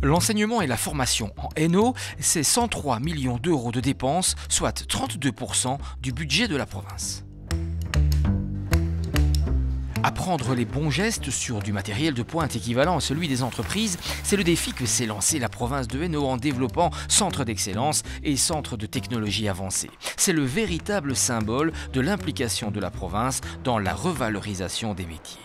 L'enseignement et la formation en NO, c'est 103 millions d'euros de dépenses, soit 32% du budget de la province. Apprendre les bons gestes sur du matériel de pointe équivalent à celui des entreprises, c'est le défi que s'est lancé la province de Hainaut en développant centres d'excellence et centres de technologie avancée. C'est le véritable symbole de l'implication de la province dans la revalorisation des métiers.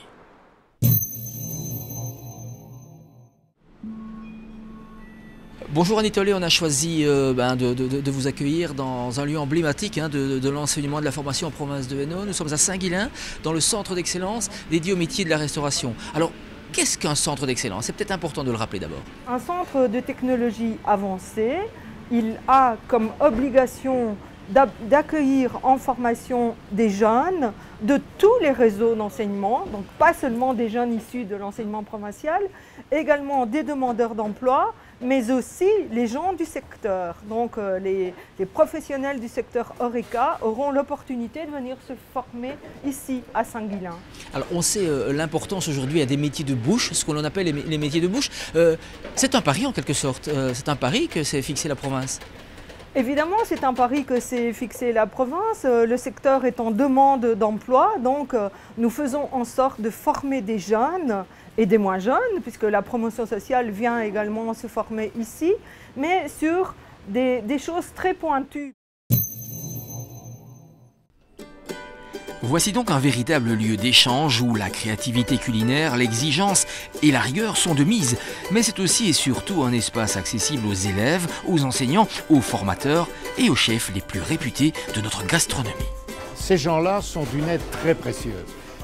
Bonjour Annie Tollet, on a choisi de vous accueillir dans un lieu emblématique de l'enseignement et de la formation en province de Hainaut. Nous sommes à Saint-Guilain, dans le centre d'excellence dédié au métier de la restauration. Alors, qu'est-ce qu'un centre d'excellence? C'est peut-être important de le rappeler d'abord. Un centre de technologie avancée, il a comme obligation d'accueillir en formation des jeunes de tous les réseaux d'enseignement, donc pas seulement des jeunes issus de l'enseignement provincial, également des demandeurs d'emploi, mais aussi les gens du secteur. Donc les professionnels du secteur Horeca auront l'opportunité de venir se former ici à Saint-Guilain. Alors on sait l'importance aujourd'hui des métiers de bouche, ce qu'on appelle les métiers de bouche. C'est un pari en quelque sorte, c'est un pari que s'est fixé la province. Évidemment, c'est un pari que s'est fixé la province. Le secteur est en demande d'emploi, donc nous faisons en sorte de former des jeunes et des moins jeunes, puisque la promotion sociale vient également se former ici, mais sur des choses très pointues. Voici donc un véritable lieu d'échange où la créativité culinaire, l'exigence et la rigueur sont de mise. Mais c'est aussi et surtout un espace accessible aux élèves, aux enseignants, aux formateurs et aux chefs les plus réputés de notre gastronomie. Ces gens-là sont d'une aide très précieuse.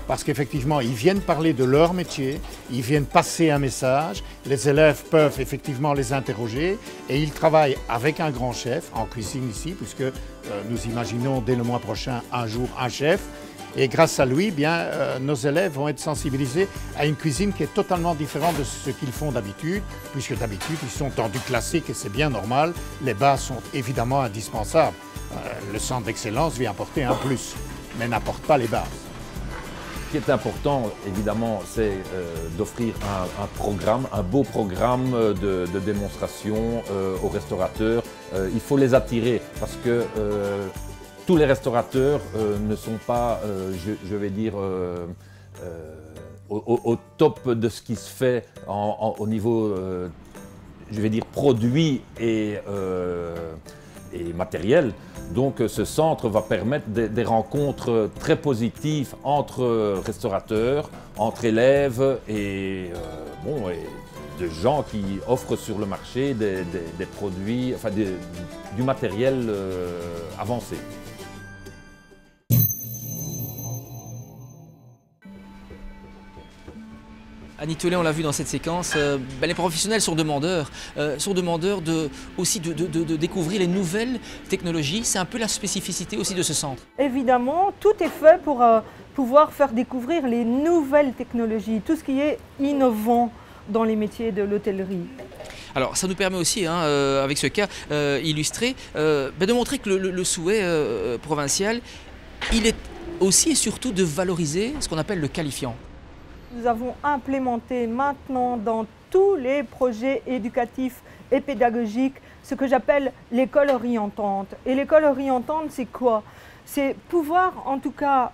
Parce qu'effectivement, ils viennent parler de leur métier, ils viennent passer un message, les élèves peuvent effectivement les interroger et ils travaillent avec un grand chef en cuisine ici, puisque nous imaginons dès le mois prochain un jour un chef. Et grâce à lui, nos élèves vont être sensibilisés à une cuisine qui est totalement différente de ce qu'ils font d'habitude, puisque d'habitude ils sont dans du classique et c'est bien normal, les bases sont évidemment indispensables. Le centre d'excellence vient apporter un plus, mais n'apporte pas les bases. Ce qui est important, évidemment, c'est d'offrir un beau programme de démonstration aux restaurateurs. Il faut les attirer parce que tous les restaurateurs ne sont pas, je vais dire, au top de ce qui se fait au niveau, je vais dire, produit et matériel. Donc ce centre va permettre des rencontres très positives entre restaurateurs, entre élèves et de gens qui offrent sur le marché des produits, enfin du matériel avancé. Annie Tollet, on l'a vu dans cette séquence, les professionnels sont demandeurs aussi de découvrir les nouvelles technologies. C'est un peu la spécificité aussi de ce centre. Évidemment, tout est fait pour pouvoir faire découvrir les nouvelles technologies, tout ce qui est innovant dans les métiers de l'hôtellerie. Alors ça nous permet aussi, avec ce cas illustré, de montrer que le souhait provincial, il est aussi et surtout de valoriser ce qu'on appelle le qualifiant. Nous avons implémenté maintenant dans tous les projets éducatifs et pédagogiques ce que j'appelle l'école orientante. Et l'école orientante, c'est quoi? C'est pouvoir en tout cas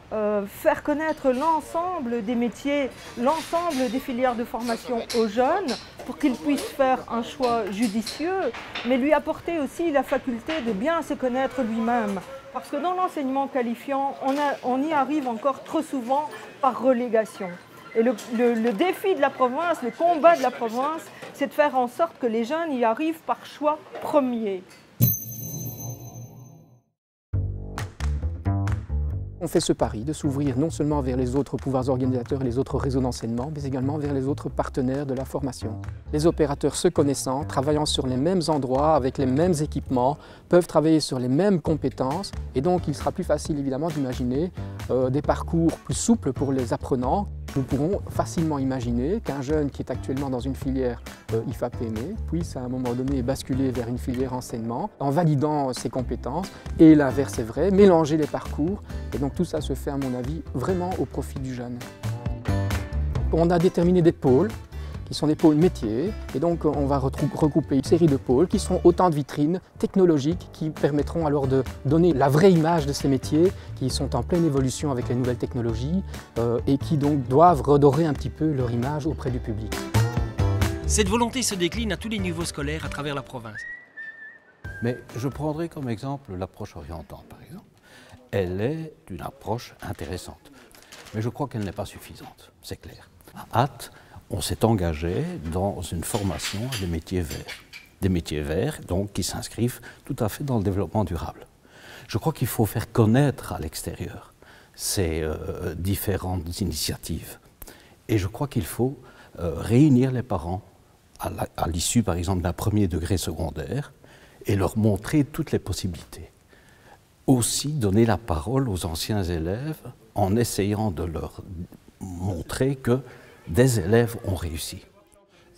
faire connaître l'ensemble des métiers, l'ensemble des filières de formation aux jeunes pour qu'ils puissent faire un choix judicieux, mais lui apporter aussi la faculté de bien se connaître lui-même. Parce que dans l'enseignement qualifiant, on y arrive encore trop souvent par relégation. Et le défi de la province, le combat de la province, c'est de faire en sorte que les jeunes y arrivent par choix premier. On fait ce pari de s'ouvrir non seulement vers les autres pouvoirs organisateurs et les autres réseaux d'enseignement, mais également vers les autres partenaires de la formation. Les opérateurs se connaissant, travaillant sur les mêmes endroits, avec les mêmes équipements, peuvent travailler sur les mêmes compétences et donc il sera plus facile évidemment d'imaginer des parcours plus souples pour les apprenants. Nous pourrons facilement imaginer qu'un jeune qui est actuellement dans une filière IFAP-PME puisse à un moment donné basculer vers une filière enseignement en validant ses compétences et l'inverse est vrai, mélanger les parcours et donc tout ça se fait à mon avis vraiment au profit du jeune. On a déterminé des pôles qui sont des pôles métiers. Et donc on va regrouper une série de pôles qui sont autant de vitrines technologiques qui permettront alors de donner la vraie image de ces métiers qui sont en pleine évolution avec les nouvelles technologies et qui donc doivent redorer un petit peu leur image auprès du public. Cette volonté se décline à tous les niveaux scolaires à travers la province. Mais je prendrai comme exemple l'approche orientante, par exemple. Elle est une approche intéressante, mais je crois qu'elle n'est pas suffisante, c'est clair. À Ath, on s'est engagé dans une formation des métiers verts. Des métiers verts, donc, qui s'inscrivent tout à fait dans le développement durable. Je crois qu'il faut faire connaître à l'extérieur ces différentes initiatives. Et je crois qu'il faut réunir les parents à l'issue, par exemple, d'un premier degré secondaire et leur montrer toutes les possibilités. Aussi donner la parole aux anciens élèves en essayant de leur montrer que des élèves ont réussi.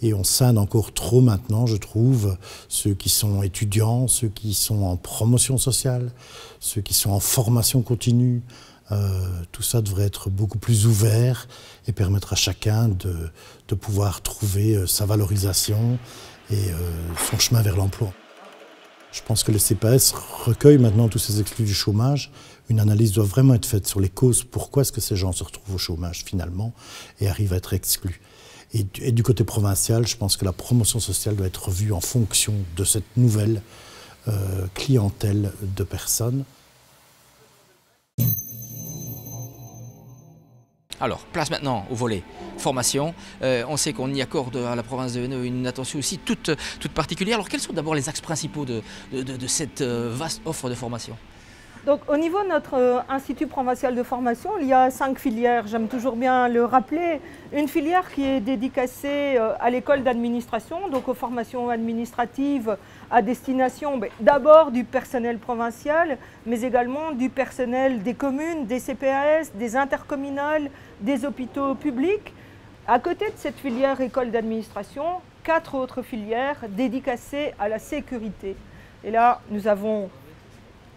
Et on scinde encore trop maintenant, je trouve, ceux qui sont étudiants, ceux qui sont en promotion sociale, ceux qui sont en formation continue. Tout ça devrait être beaucoup plus ouvert et permettre à chacun de pouvoir trouver sa valorisation et son chemin vers l'emploi. Je pense que le CPS recueille maintenant tous ces exclus du chômage. Une analyse doit vraiment être faite sur les causes, pourquoi est-ce que ces gens se retrouvent au chômage finalement et arrivent à être exclus. Et du côté provincial, je pense que la promotion sociale doit être revue en fonction de cette nouvelle clientèle de personnes. Alors, place maintenant au volet formation. On sait qu'on y accorde à la province de Hainaut une attention aussi toute particulière. Alors, quels sont d'abord les axes principaux de cette vaste offre de formation ? Donc, au niveau de notre Institut provincial de formation, il y a 5 filières. J'aime toujours bien le rappeler. Une filière qui est dédicacée à l'école d'administration, donc aux formations administratives à destination d'abord du personnel provincial, mais également du personnel des communes, des CPAS, des intercommunales, des hôpitaux publics. À côté de cette filière école d'administration, 4 autres filières dédicacées à la sécurité. Et là, nous avons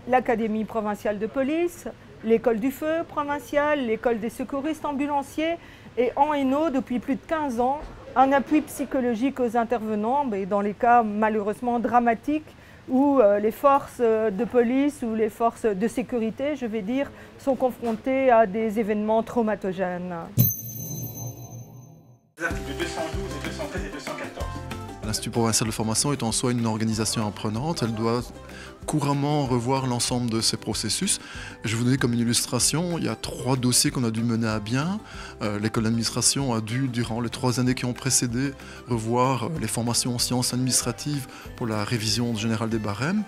l'Académie provinciale de police, l'école du feu provinciale, l'école des secouristes ambulanciers et en Hainaut, depuis plus de 15 ans, un appui psychologique aux intervenants, dans les cas malheureusement dramatiques où les forces de police ou les forces de sécurité, je vais dire, sont confrontées à des événements traumatogènes. Les articles 212 et 213 et 214. L'Institut provincial de formation est en soi une organisation apprenante. Elle doit couramment revoir l'ensemble de ces processus. Je vais vous donner comme une illustration, il y a 3 dossiers qu'on a dû mener à bien. L'école d'administration a dû, durant les 3 années qui ont précédé, revoir les formations en sciences administratives pour la révision générale des barèmes.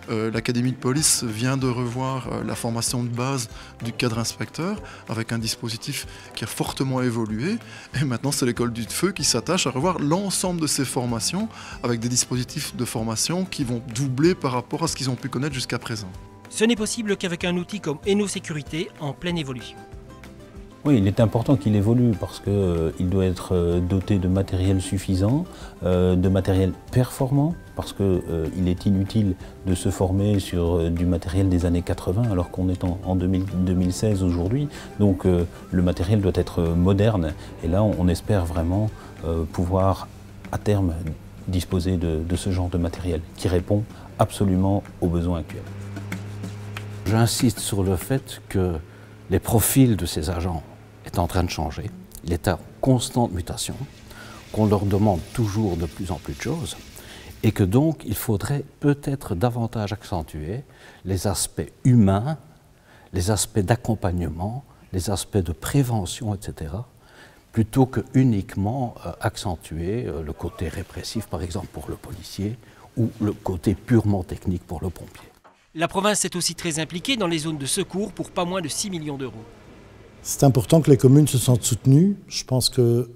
L'Académie de police vient de revoir la formation de base du cadre inspecteur avec un dispositif qui a fortement évolué. Et maintenant, c'est l'école du feu qui s'attache à revoir l'ensemble de ces formations avec des dispositifs de formation qui vont doubler par rapport à ce qu'ils ont pu connaître jusqu'à présent. Ce n'est possible qu'avec un outil comme Hainaut Sécurité en pleine évolution. Oui, il est important qu'il évolue parce qu'il doit être doté de matériel suffisant, de matériel performant, parce qu'il est inutile de se former sur du matériel des années 80 alors qu'on est en 2016 aujourd'hui. Donc le matériel doit être moderne et là on espère vraiment pouvoir à terme disposer de ce genre de matériel qui répond absolument aux besoins actuels. J'insiste sur le fait que les profils de ces agents est en train de changer. Il est en constante mutation, qu'on leur demande toujours de plus en plus de choses et que donc il faudrait peut-être davantage accentuer les aspects humains, les aspects d'accompagnement, les aspects de prévention, etc., plutôt que uniquement accentuer le côté répressif, par exemple pour le policier, ou le côté purement technique pour le pompier. La province est aussi très impliquée dans les zones de secours pour pas moins de 6 millions d'euros. C'est important que les communes se sentent soutenues. Je pense que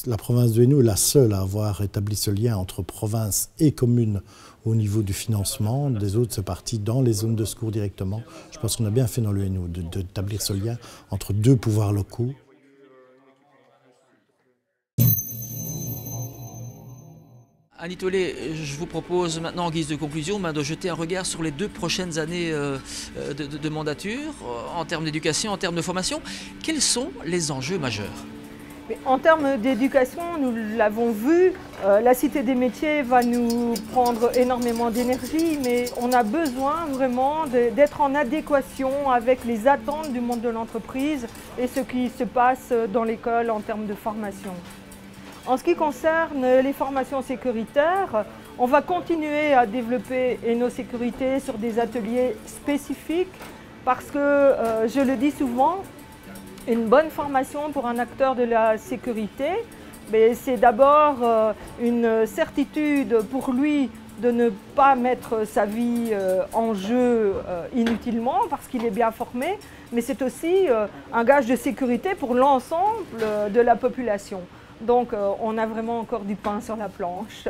la province de Hainaut est la seule à avoir établi ce lien entre province et commune au niveau du financement. Des autres, c'est parti dans les zones de secours directement. Je pense qu'on a bien fait dans le Hainaut d'établir ce lien entre 2 pouvoirs locaux. Annie Tollet, je vous propose maintenant en guise de conclusion de jeter un regard sur les 2 prochaines années de mandature en termes d'éducation, en termes de formation. Quels sont les enjeux majeurs ? Mais en termes d'éducation, nous l'avons vu, la Cité des métiers va nous prendre énormément d'énergie, mais on a besoin vraiment d'être en adéquation avec les attentes du monde de l'entreprise et ce qui se passe dans l'école en termes de formation. En ce qui concerne les formations sécuritaires, on va continuer à développer nos sécurités sur des ateliers spécifiques parce que, je le dis souvent, une bonne formation pour un acteur de la sécurité, c'est d'abord une certitude pour lui de ne pas mettre sa vie en jeu inutilement parce qu'il est bien formé, mais c'est aussi un gage de sécurité pour l'ensemble de la population. Donc on a vraiment encore du pain sur la planche.